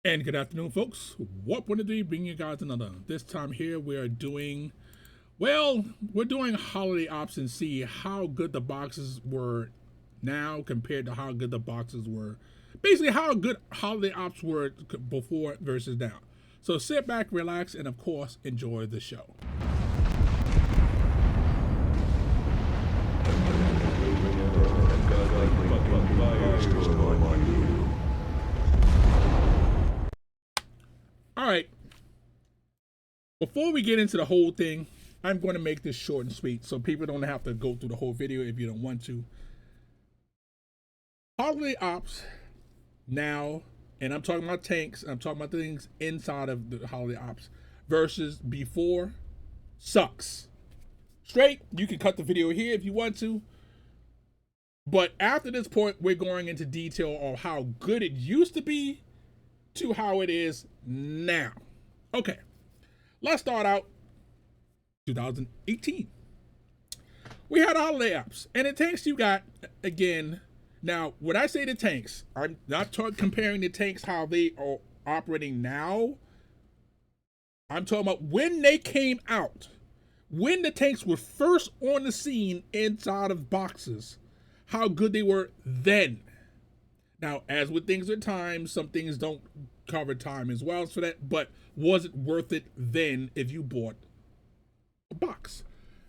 And good afternoon, folks. Warp 103 bringing you guys another. This time here we are doing, well, we're doing holiday ops and see how good the boxes were now compared to how good the boxes were. Basically, how good holiday ops were before versus now. So sit back, relax, and of course, enjoy the show. All right. Before we get into the whole thing, I'm going to make this short and sweet so people don't have to go through the whole video if you don't want to. Holiday ops now, and I'm talking about tanks, I'm talking about things inside of the holiday ops versus before, sucks. Straight, you can cut the video here if you want to. But after this point, we're going into detail of how good it used to be to how it is now. Okay, let's start out 2018. We had holiday ops, and the tanks you got, again, now when I say the tanks, I'm not comparing the tanks how they are operating now. I'm talking about when they came out, when the tanks were first on the scene inside of boxes, how good they were then. Now, as with things with time, some things don't cover time as well for that, but was it worth it then if you bought a box?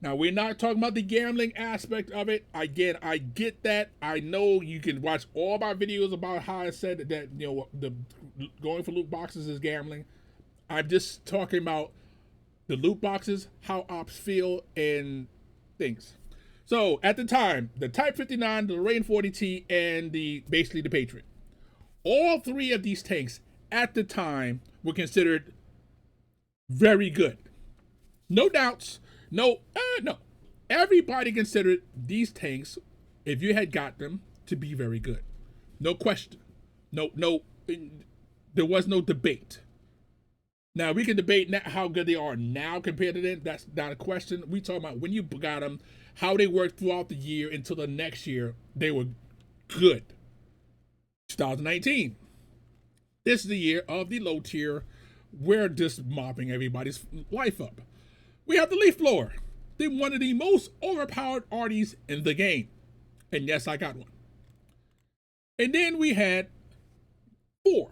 Now, we're not talking about the gambling aspect of it. Again, I get that. I know you can watch all my videos about how I said that, you know, the going for loot boxes is gambling. I'm just talking about the loot boxes, how ops feel, and things. So at the time, the Type 59, the Lorraine 40T, and basically the Patriot. All three of these tanks at the time were considered very good. No doubts. No. Everybody considered these tanks, if you had got them, to be very good. No question. No. There was no debate. Now, we can debate how good they are now compared to then. That's not a question. We talking about when you got them, how they worked throughout the year until the next year. They were good. 2019. This is the year of the low tier. We're just mopping everybody's life up. We have the Leaf Blower. They're one of the most overpowered arties in the game. And yes, I got one. And then we had four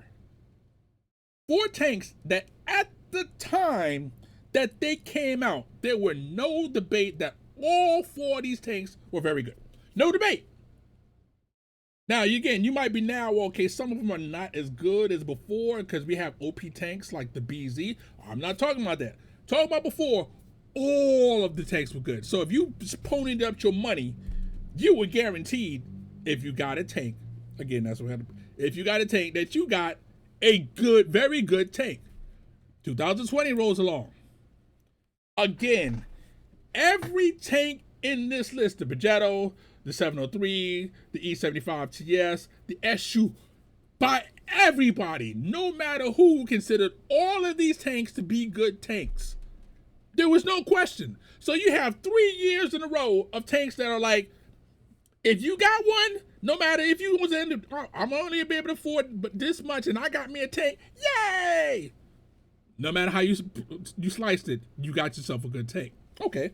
tanks that at the time that they came out, there were no debate that all four of these tanks were very good. No debate. Now, again, you might be now, okay, some of them are not as good as before because we have OP tanks like the BZ. I'm not talking about that. Talking about before, all of the tanks were good. So if you just ponied up your money, you were guaranteed, if you got a tank, again, that's what happened. If you got a tank, that you got a good, very good tank. 2020 rolls along. Again, every tank in this list, the Progetto, the 703, the E75 TS, the SU, by everybody, no matter who, considered all of these tanks to be good tanks. There was no question. So you have 3 years in a row of tanks that are like, if you got one, no matter if you was in, I'm only be able to afford but this much, and I got me a tank, yay! No matter how you sliced it, you got yourself a good tank. Okay.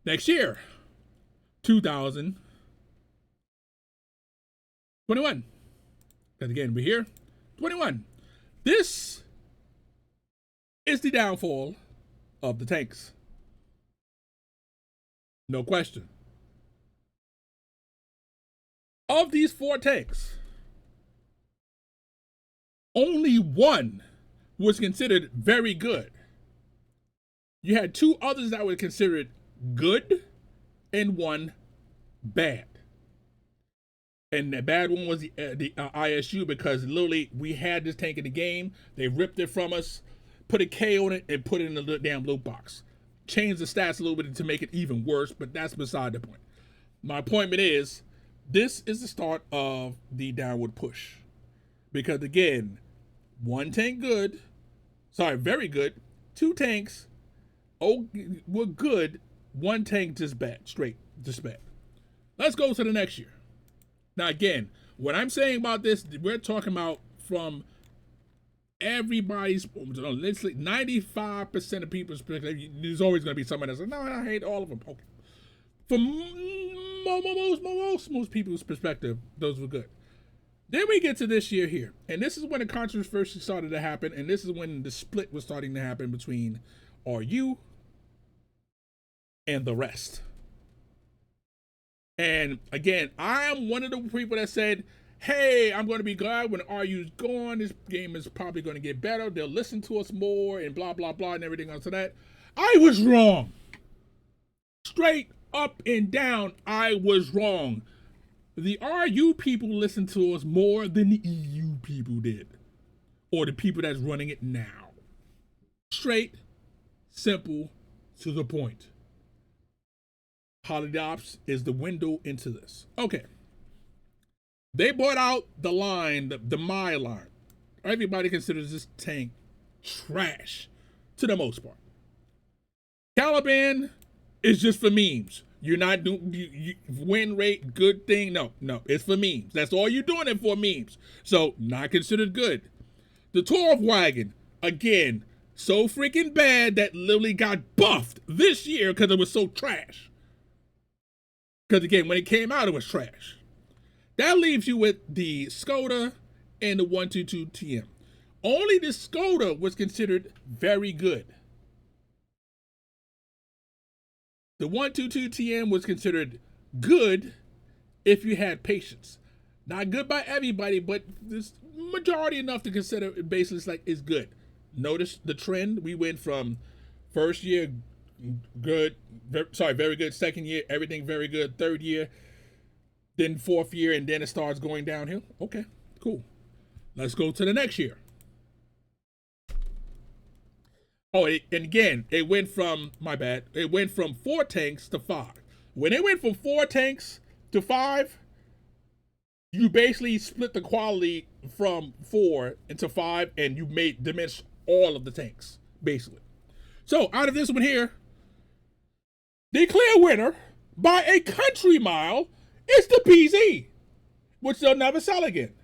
Next year, 2021. Because again, we're here. 21. This is the downfall of the tanks. No question. Of these four tanks, only one was considered very good. You had two others that were considered good and one bad. And the bad one was the ISU because literally we had this tank in the game. They ripped it from us, put a K on it, and put it in the damn loot box. Changed the stats a little bit to make it even worse, but that's beside the point. My point is, this is the start of the downward push. Because again, one tank very good. Two tanks were good. One tank just bad, just bad. Let's go to the next year. Now again, what I'm saying about this, we're talking about from everybody's, literally 95% of people's perspective, there's always going to be somebody that's like, no, I hate all of them. Okay. From most people's perspective, those were good. Then we get to this year here, and this is when the controversy started to happen, and this is when the split was starting to happen between RU and the rest. And again, I am one of the people that said, hey, I'm going to be glad when RU's gone. This game is probably going to get better. They'll listen to us more and blah, blah, blah, and everything else of that. I was wrong. Straight up and down, I was wrong. The RU people listen to us more than the EU people did. Or the people that's running it now. Straight, simple, to the point. Holodops is the window into this. Okay. They brought out the line, the My line. Everybody considers this tank trash, to the most part. Caliban is just for memes. You're not doing win rate, good thing. No, it's for memes. That's all you're doing it for, memes. So, not considered good. The Torv wagon, again, so freaking bad that literally got buffed this year because it was so trash. Because again, when it came out, it was trash. That leaves you with the Skoda and the 122 TM. Only the Skoda was considered very good. The 122 TM was considered good if you had patience. Not good by everybody, but this majority enough to consider it basically like it's good. Notice the trend. We went from first year good, very good. Second year, everything very good. Third year, then fourth year, and then it starts going downhill. Okay, cool. Let's go to the next year. Oh, and again, it went from, my bad, it went from 4 tanks to 5. When it went from 4 tanks to 5, you basically split the quality from 4 into 5, and you diminished all of the tanks, basically. So, out of this one here, the clear winner by a country mile is the PZ, which they'll never sell again.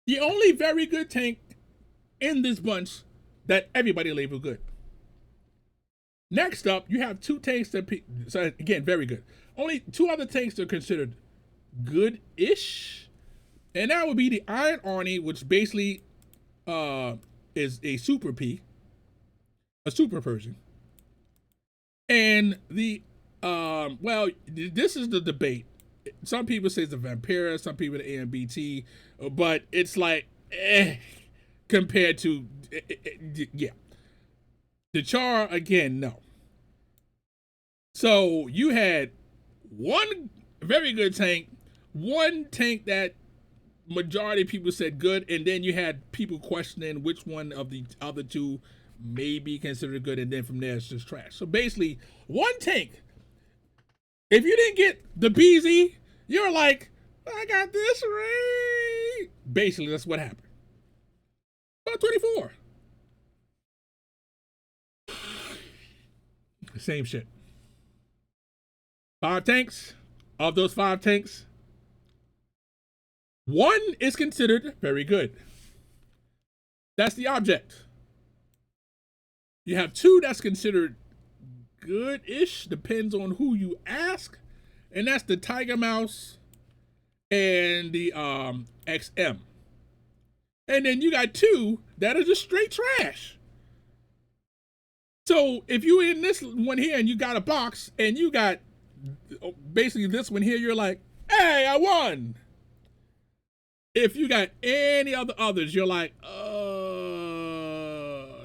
The only very good tank in this bunch that everybody labeled good. Next up, you have 2 tanks that, so again, very good. Only 2 other tanks that are considered good-ish, and that would be the Iron Arnie, which basically is a Super P, a Super Persian, and the well, this is the debate. Some people say it's the Vampira, some people the AMBT, but it's like compared to yeah. The Char, again, no. So you had 1 very good tank, 1 tank that majority of people said good, and then you had people questioning which one of the other 2 may be considered good, and then from there it's just trash. So basically, 1 tank. If you didn't get the BZ, you're like, I got this right. Basically, that's what happened. About 24. Same shit. 5 tanks. Of those 5 tanks, 1 is considered very good. That's the object. You have 2 that's considered good-ish, depends on who you ask, and that's the Tiger Mouse and the XM. And then you got 2 that are just straight trash. So if you in this one here and you got a box and you got basically this one here, you're like, hey, I won. If you got any others, you're like,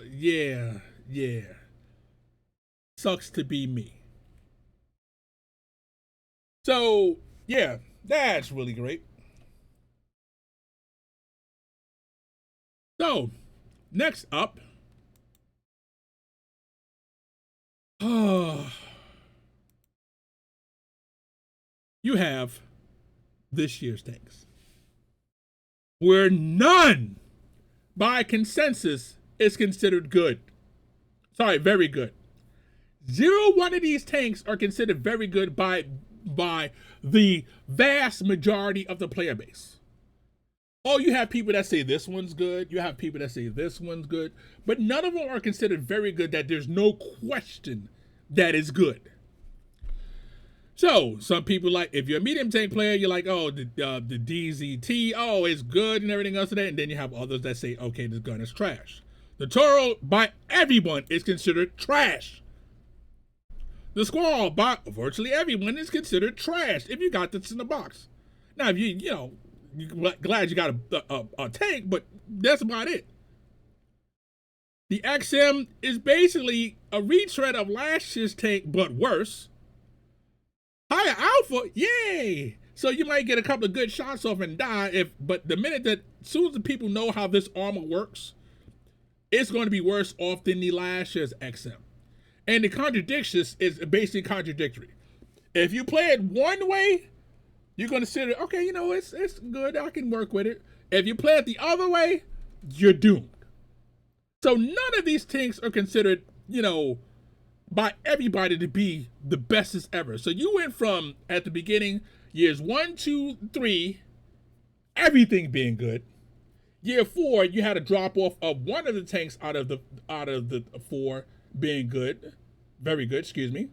yeah. Sucks to be me. So, yeah, that's really great. So, next up, you have this year's tanks, where none, by consensus, is considered good. Sorry, very good. 0 of these tanks are considered very good by the vast majority of the player base. Oh, you have people that say this one's good. You have people that say this one's good. But none of them are considered very good that there's no question that is good. So some people like, if you're a medium tank player, you're like, oh, the DZT, oh, it's good and everything else of that. And then you have others that say, okay, this gun is trash. The Toro, by everyone, is considered trash. The Squall, by virtually everyone, is considered trash if you got this in the box. Now, if you're glad you got a tank, but that's about it. The XM is basically a retread of last year's tank, but worse. Higher alpha, yay! So you might get a couple of good shots off and die, but the minute that, as soon as the people know how this armor works, it's going to be worse off than the last year's XM. And the contradiction is basically contradictory. If you play it one way, you're going to consider, okay, it's good, I can work with it. If you play it the other way, you're doomed. So none of these tanks are considered, by everybody to be the bestest ever. So you went from, at the beginning, years 1, 2, 3, everything being good. Year 4, you had a drop off of one of the tanks out of the 4 being good, very good, excuse me.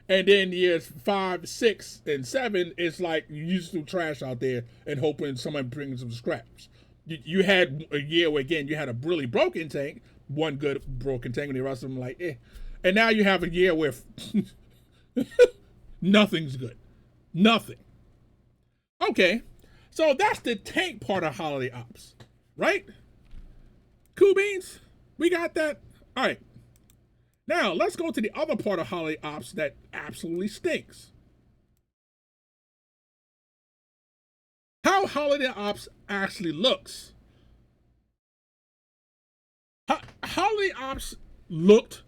And then years 5, 6, and 7, it's like you used to trash out there and hoping someone brings some scraps. You had a year where, again, you had a really broken tank, one good broken tank, and the rest of them like, eh. And now you have a year where nothing's good. Nothing. Okay, so that's the tank part of Holiday Ops, right? Cool beans? We got that? All right. Now, let's go to the other part of Holiday Ops that absolutely stinks. How Holiday Ops actually looks. Holiday Ops looked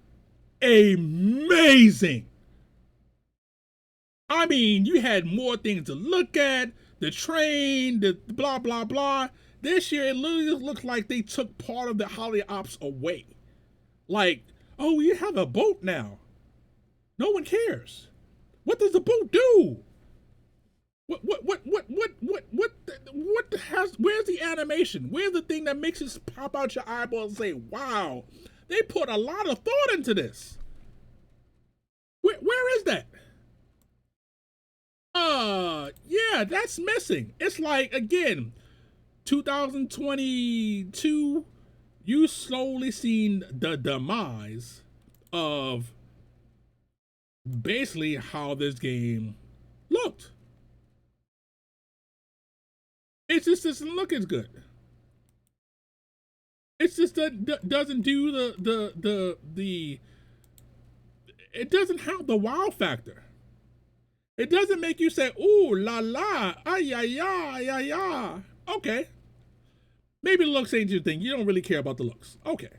amazing. I mean, you had more things to look at, the train, the blah, blah, blah. This year, it literally looks like they took part of the Holiday Ops away. Like, oh, we have a boat now. No one cares. What does the boat do? What has, where's the animation? Where's the thing that makes it pop out your eyeball and say, wow, they put a lot of thought into this. Where is that? Yeah, that's missing. It's like, again, 2022, you slowly seen the demise of basically how this game looked. It just doesn't look as good. It's just that doesn't do the it doesn't have the wow factor. It doesn't make you say, ooh la la, ay ay ay ay ay. Okay. Maybe the looks ain't your thing. You don't really care about the looks. Okay.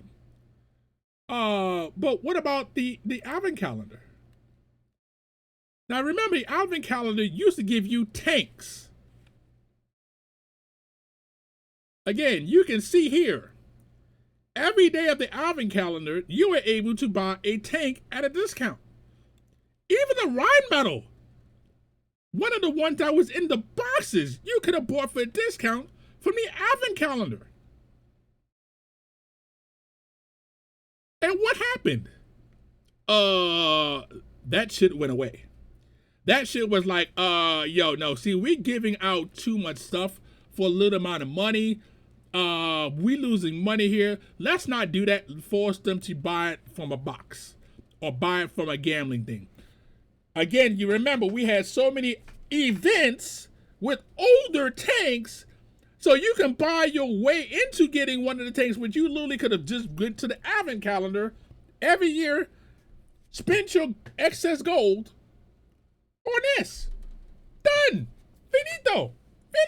But what about the advent calendar? Now remember, the advent calendar used to give you tanks. Again, you can see here, every day of the advent calendar, you were able to buy a tank at a discount. Even the Rhine medal, one of the ones that was in the boxes, you could have bought for a discount from the advent calendar. And what happened? That shit went away. That shit was like, yo, no, see, we giving out too much stuff for a little amount of money. We losing money here. Let's not do that and force them to buy it from a box or buy it from a gambling thing. Again, you remember we had so many events with older tanks, so you can buy your way into getting one of the tanks, which you literally could have just went to the advent calendar every year, spent your excess gold on this. Done. Finito.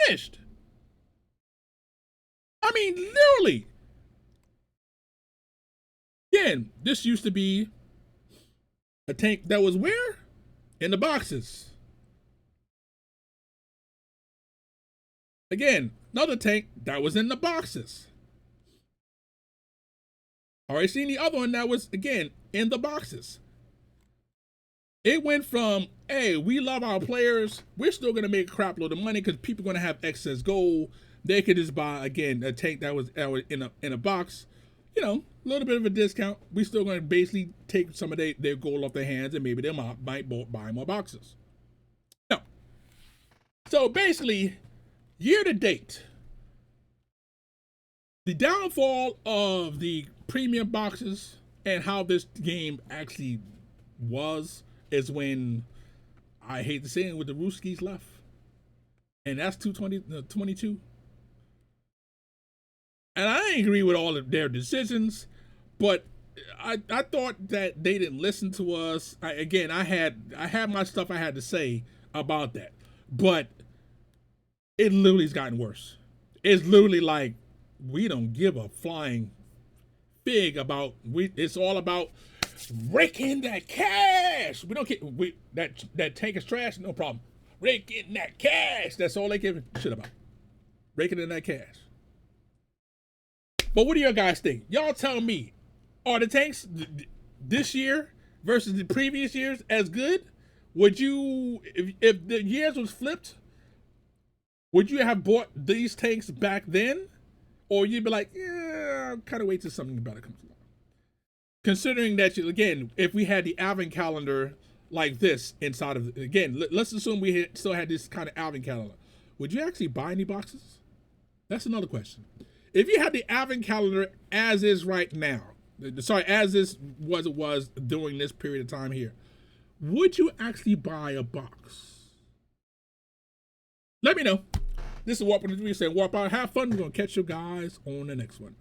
Finished. I mean, literally. Again, this used to be a tank that was where? In the boxes. Again, another tank that was in the boxes. Alright, seen the other one that was, again, in the boxes. It went from, hey, we love our players. We're still going to make a crap load of money because people are going to have excess gold. they could just buy again a tank that was in a box, a little bit of a discount. We still going to basically take some of their gold off their hands, and maybe they might buy more boxes. No. So basically, year to date, the downfall of the premium boxes and how this game actually was is when, I hate to say it, with the Ruskies left. And that's 220-22. And I agree with all of their decisions, but I thought that they didn't listen to us. I had my stuff I had to say about that, but it literally has gotten worse. It's literally like we don't give a flying fig about It's all about raking that cash. We don't care. That tank is trash. No problem. Raking that cash. That's all they give a shit about. Raking in that cash. But what do you guys think? Y'all tell me, are the tanks this year versus the previous years as good? Would you, if the years was flipped, would you have bought these tanks back then? Or you'd be like, yeah, I'll kind of wait till something better comes along. Considering that, again, if we had the advent calendar like this inside of, again, let's assume we still had this kind of advent calendar. Would you actually buy any boxes? That's another question. If you had the advent calendar as is right now, as this was during this period of time here, would you actually buy a box? Let me know. This is Warp 103 saying, Warp out, have fun. We're going to catch you guys on the next one.